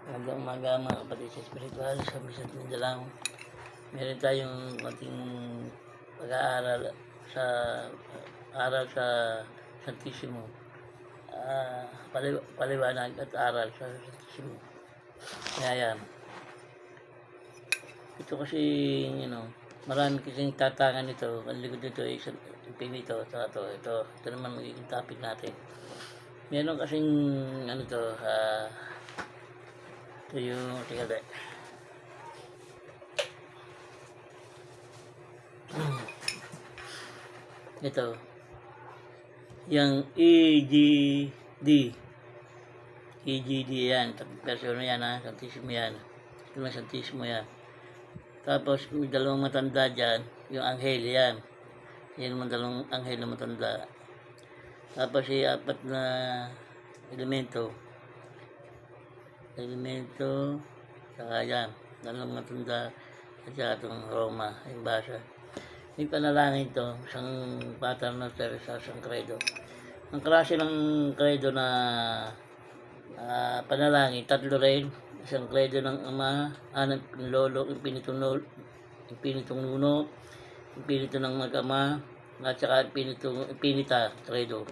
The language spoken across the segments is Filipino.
Magandang umaga mga kapatid sa espiritual sa Bisat Mindanao. Meron tayong konting pag-aaral sa Santissimo. Paliwanag at aral sa Santissimo. Kaya ito kasi, marami kasing tatangan ito. Ang likod nito ay isang infinito. Ito naman magiging topic natin. Meron kasing, ito yung, ito, yung EGD yan, persona yan ha, Santissimo yan. Ito na Santissimo yan. Tapos may dalawang matanda dyan, yung anghel yan. Yan naman dalawang anghel na matanda. Tapos yung apat na elemento, saka yan, dalawang matanda at saka itong Roma, yung basa. May panalangin ito, isang pattern na sa isang credo. Ang klase ng credo na panalangin, tatlo rin. Isang credo ng Ama, Anak, Lolo, Impinitong Nuno, Impinito ng Mag-ama, at saka Impinita credo.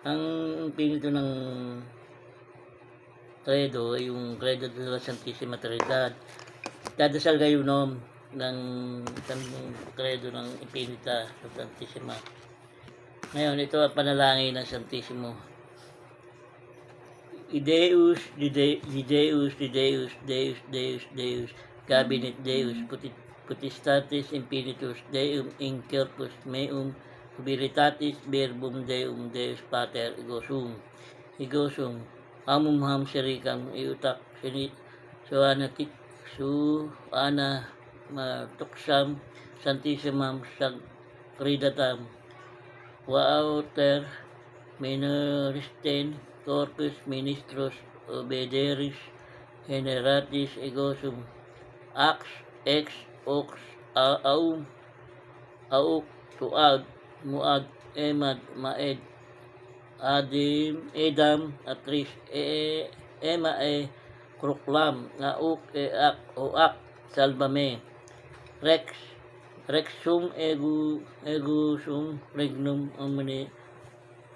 Ang Impinito ng credo ay yung credo de la Santissima Trinidad. Dadasal kayo ng isang credo ng Impinita sa Santissima. Ngayon, ito ang panalangin ng Santissimo. Deus, Cabinet Deus, Potestatis Infinitus, Deum in Corpus Meum, Veritatis Verbum Deum, Deus Pater, Igosum, Amum Ham Sericam, Iutak, Suana Matuksam, Santissimam Sacridatam, Waauter, Minoristen, Corpus Ministros, Obederis, Generatis, Egosum, Ax, Ex, Ox, Aum, Auk, Tuad, Muad, Emad, Maed, Edam, Atris, Ema, Kruklam, Nauk, Ak, Oak, Salvame, Rexum, Egusum, Regnum, Omni,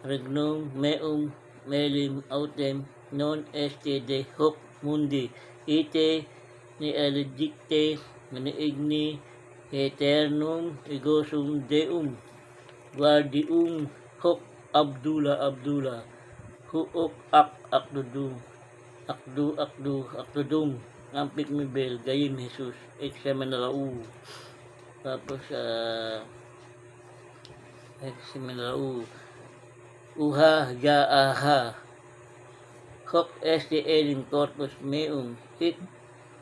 Regnum, Meum, Melim, Autem, Non este de hoc mundi, ite, ni eledicte, ni igni, eternum, Egosum, Deum, Guardium, hoc Abdullah, huok, akdudum, ampik mibel, gayim Jesus, examinarau. Tapos, examinarau, uha, aha, hoc est elim corpus meum, hic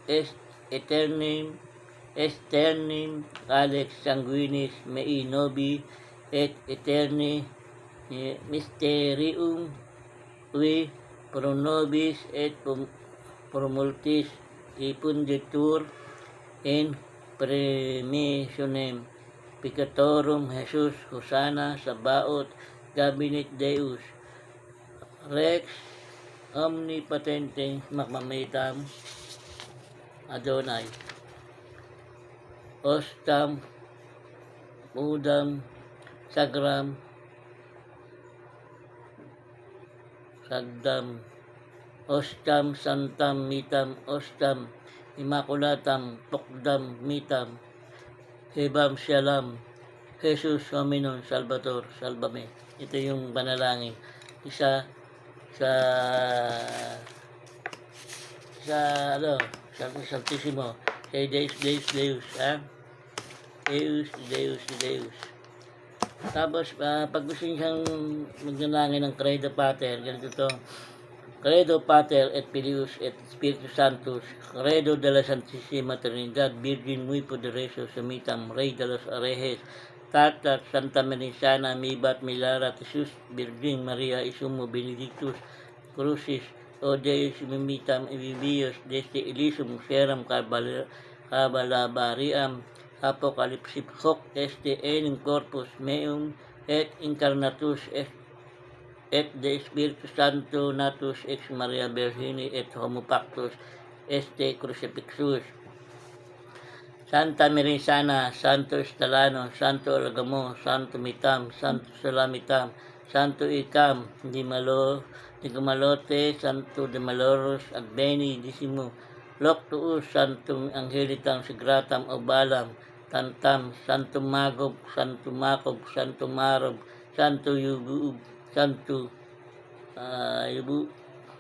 est eternim, alex sanguinis mei nobi, et eterni mysterium qui pro nobis et pro multis ipunditur in premissionem peccatorum Jesus Hosanna Sabaoth Cabinet Deus Rex Omnipotente Magmamitam Adonai Ostam Udam Sagdam Ostam Santam Mitam Ostam Immaculatam Pokdam Mitam Hebam Shalom Jesus Hominon Salvator Salvame. Ito yung panalangin. Isa sa Santissimo. Say Deus, ha? Deus. Tapos, pag gusto niyang magnanangin ng Credo Pater, ganito to. Credo Pater et Filius et Spiritus Sanctus, Credo de la Santissima Trinidad, Virgin muy poderoso sumitam, Rey de los Arejes, Tata Santa Merisana, Mibat Milara, Jesus, Virgin Maria, Isumo, Benedictus, Crucis, O Deus, Mimitam, Ibibios, Deste Elisum, Seram, Cabalabariam, Apocalypse, Hoc este enim corpus meum, et incarnatus et de Spiritus Santo natus ex Maria Virgini et homo pactus Este Crucifixus, Santa Merisana, Santo Estalano, Santo Alagamo, Santo Mitam, Santo Salamitam, Santo Icam, Di Gamalote, Santo de Maloros, at Beni Disimo, Loctuus, Santo Angelitam, Sigratam, Obalam, Tantam, Santo Magob, Santo Makob, Santo Marob, Santo Yubuub, Santo Yubu,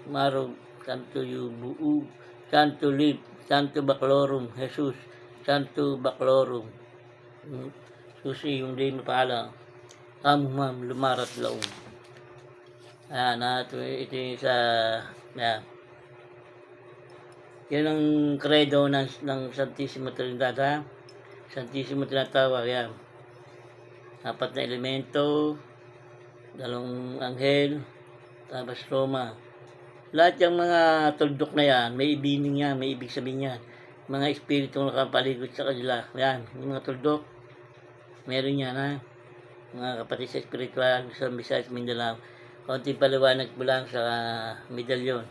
Marob, Santo Yubuub, Santo Lib, Santo Baclorum, Jesus, Santo Baclorum, Susi, yung di mo pala, Ma'am, lumarat laong. Ito yung sa, yan. Yan ang credo ng Santissimo Trinidad, ha? Santissimo tinatawag, yan. 4 na elemento, 2 anghel, tapos Roma. Lahat yung mga tuldok na yan, may ibining yan, may ibig sabihin yan. Mga espiritu nakapaligid sa kanila. Yan, yung mga tuldok, meron yan, ha? Mga kapatid sa spiritual, sa Visayas, Mindanao. Konting paliwanag po lang sa medalyon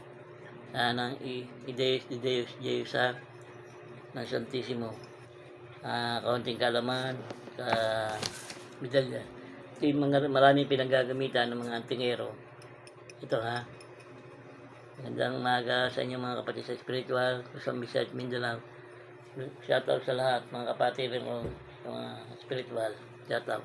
ng Deus, ha? Ng Santissimo. Kaunting kalaman sa medalya. Ito yung maraming pinanggagamitan ng mga antingero. Ito, ha? Magandang umaga sa inyo mga kapatid sa spiritual, sa Visayas, Mindanao. Shoutout sa lahat mga kapatid mo sa mga spiritual. Shoutout.